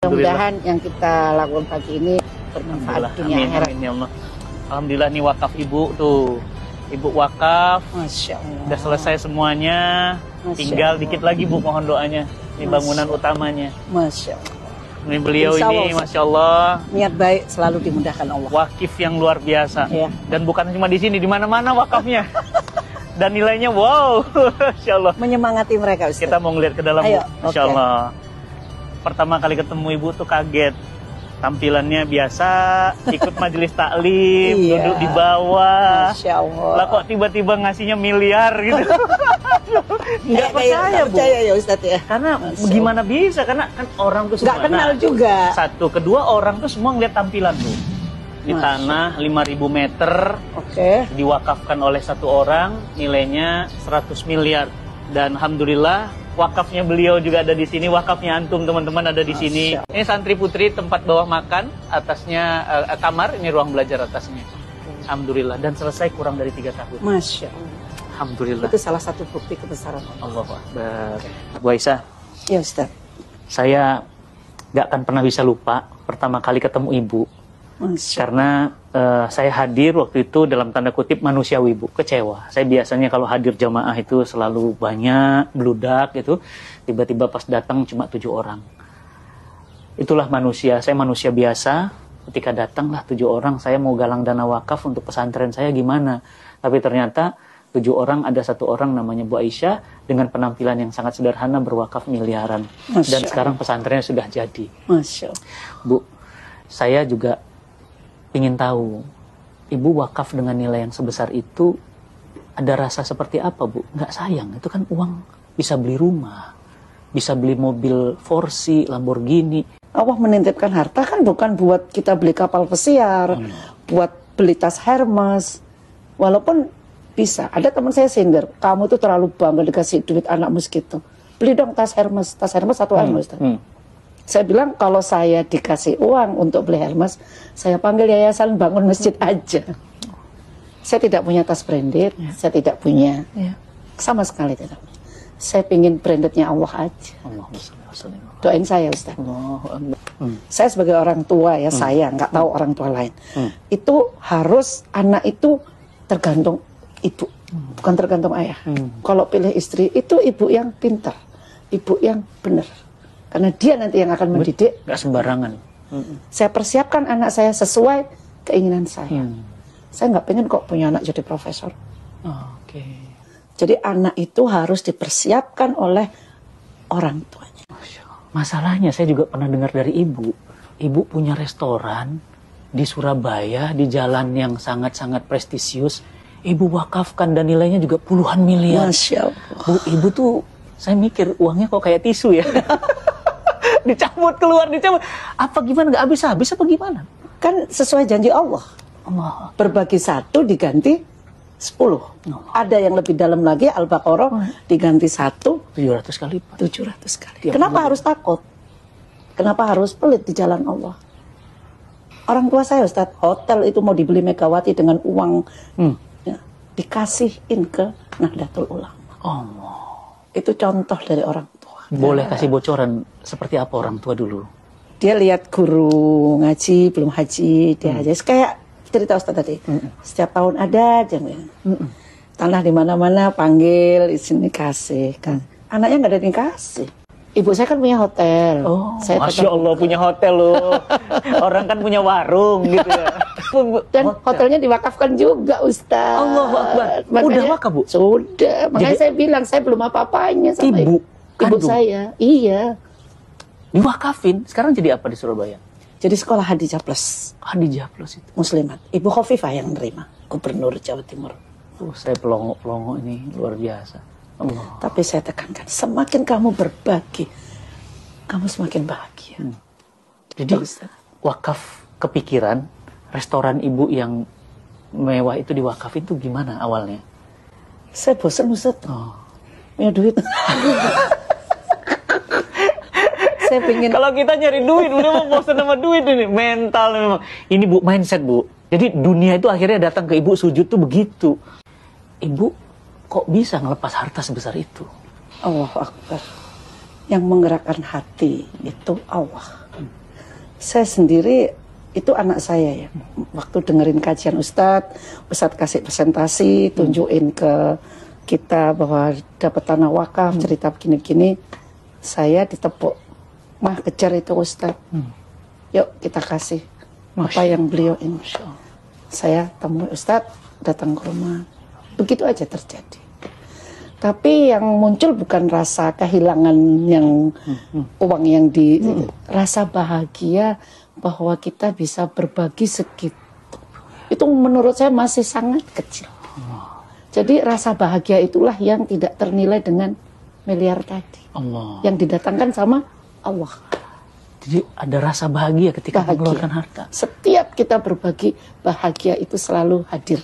Mudah-mudahan yang kita lakukan pagi ini bermanfaat dunia akhirat. Amin ya Allah. Alhamdulillah nih wakaf ibu tuh. Ibu wakaf. Masya Allah. Udah selesai semuanya. Masya Tinggal Allah. dikit lagi Bu, mohon doanya. Ini bangunan utamanya. Masya Allah. Ini beliau Insya Allah, ini Masya Allah. Niat baik selalu dimudahkan Allah. Wakif yang luar biasa. Ya. Dan bukan cuma di sini, di mana-mana wakafnya. Dan nilainya wow. Masya Allah. Menyemangati mereka Ustaz. Kita mau ngeliat ke dalam Bu. Ayo, Masya oke. Allah. Pertama kali ketemu ibu tuh kaget. Tampilannya biasa, ikut majelis taklim, Iya. duduk di bawah. Masya Allah. Lah kok tiba-tiba ngasihnya miliar gitu. Nggak Nggak percaya Bu. percaya ya Ustaz ya. Karena Masya gimana bisa? Karena kan orang tuh Nggak semua. kenal Nah, juga. Satu, kedua orang tuh semua ngeliat tampilan Bu. Di Masya. tanah 5.000 meter, Oke. diwakafkan oleh satu orang, nilainya 100 miliar. Dan alhamdulillah wakafnya beliau juga ada di sini, wakafnya antum teman-teman ada di sini. Ini santri putri, tempat bawah makan, atasnya kamar, ini ruang belajar atasnya. Alhamdulillah, dan selesai kurang dari 3 tahun. Masya Allah. Alhamdulillah. Itu salah satu bukti kebesaran Allah. Allahu Akbar. Bu Aisyah, Ya Ustaz. saya gak akan pernah bisa lupa pertama kali ketemu ibu. Masya Karena saya hadir waktu itu dalam tanda kutip manusiawi Bu, kecewa. Saya biasanya kalau hadir jamaah itu selalu banyak, bludak gitu. Tiba-tiba pas datang cuma 7 orang. Itulah manusia, saya manusia biasa. Ketika datanglah 7 orang, saya mau galang dana wakaf untuk pesantren saya gimana. Tapi ternyata 7 orang, ada 1 orang namanya Bu Aisyah dengan penampilan yang sangat sederhana berwakaf miliaran. Masya Dan sekarang pesantrennya sudah jadi. Masya Allah. Bu, saya juga ingin tahu, ibu wakaf dengan nilai yang sebesar itu ada rasa seperti apa Bu? Nggak sayang, itu kan uang bisa beli rumah, bisa beli mobil Forsi, Lamborghini. Allah menitipkan harta kan bukan buat kita beli kapal pesiar, buat beli tas Hermes. Walaupun bisa, ada teman saya sindir, kamu tuh terlalu bangga dikasih duit anakmu segitu. Beli dong tas Hermes 1 Hermes. Saya bilang kalau saya dikasih uang untuk beli Hermes, saya panggil yayasan bangun masjid aja. Saya tidak punya tas branded, saya tidak punya, sama sekali tidak. Saya pingin brandednya Allah aja. Doain saya Ustaz. Saya sebagai orang tua ya, saya nggak tahu orang tua lain. Itu harus anak itu tergantung ibu, bukan tergantung ayah. Kalau pilih istri itu ibu yang pintar, ibu yang benar. Karena dia nanti yang akan mendidik. Nggak sembarangan. Saya persiapkan anak saya sesuai keinginan saya. Saya nggak pengen kok punya anak jadi profesor. Oke. Jadi anak itu harus dipersiapkan oleh orang tuanya. Masalahnya saya juga pernah dengar dari ibu. Ibu punya restoran di Surabaya, di jalan yang sangat-sangat prestisius. Ibu wakafkan dan nilainya juga puluhan miliar. Masya Allah. Bu, ibu tuh, saya mikir uangnya kok kayak tisu ya. Dicabut keluar, dicabut. Apa gimana, nggak habis-habis apa gimana? Kan sesuai janji Allah. Allah. Berbagi 1 diganti 10. Ada yang lebih dalam lagi, Al-Baqarah diganti 1 700 kali Pak. 700 kali. Tiap Kenapa bulan. harus takut? Kenapa harus pelit di jalan Allah? Orang tua saya Ustaz, hotel itu mau dibeli Megawati dengan uang ya, dikasihin ke Nahdlatul Ulama. Allah. Itu contoh dari orang tua. Boleh kasih bocoran seperti apa orang tua dulu? Dia lihat guru ngaji, belum haji, dia haji. Kayak cerita Ustaz tadi. Setiap tahun ada aja. Tanah di mana-mana panggil, di sini kasih kan. Anaknya nggak ada yang kasih. Ibu saya kan punya hotel. Oh, saya Masya Allah punya hotel loh. Orang kan punya warung gitu ya. Dan hotelnya diwakafkan juga Ustaz. Allahu Akbar. Udah wakaf Bu? Sudah. Makanya Jadi- saya bilang saya belum apa-apanya sama Ibu ibu kandung? saya. Iya. Diwakafin. Sekarang jadi apa di Surabaya? Jadi sekolah Hadijah Plus Hadijah Plus itu. Muslimat. Ibu Khofifah yang nerima. Gubernur Jawa Timur. Saya pelongo-pelongo ini luar biasa. Allah. Tapi saya tekankan, semakin kamu berbagi, kamu semakin bahagia. Jadi Ustaz. wakaf kepikiran restoran ibu yang mewah itu diwakafin tuh gimana awalnya? Saya bosan Ustaz. Oh. Punya duit. Saya pingin. Kalau kita nyari duit, udah mau bosan sama duit ini. Mental memang. Ini Bu, mindset Bu. Jadi dunia itu akhirnya datang ke ibu sujud tuh begitu. Ibu kok bisa ngelepas harta sebesar itu? Allahu Akbar. Yang menggerakkan hati itu Allah. Saya sendiri itu anak saya ya. Waktu dengerin kajian Ustadz kasih presentasi, tunjukin ke kita bahwa dapat tanah wakaf, cerita begini-begini, saya ditepuk. Mah kejar itu Ustadz. Yuk kita kasih apa yang beliau ini. Saya temui Ustadz, datang ke rumah. Begitu aja terjadi. Tapi yang muncul bukan rasa kehilangan yang uang yang rasa bahagia bahwa kita bisa berbagi segitu. Itu menurut saya masih sangat kecil. Jadi rasa bahagia itulah yang tidak ternilai dengan miliar tadi. Yang didatangkan sama Allah. Jadi ada rasa bahagia ketika mengeluarkan harta. Setiap kita berbagi, bahagia itu selalu hadir.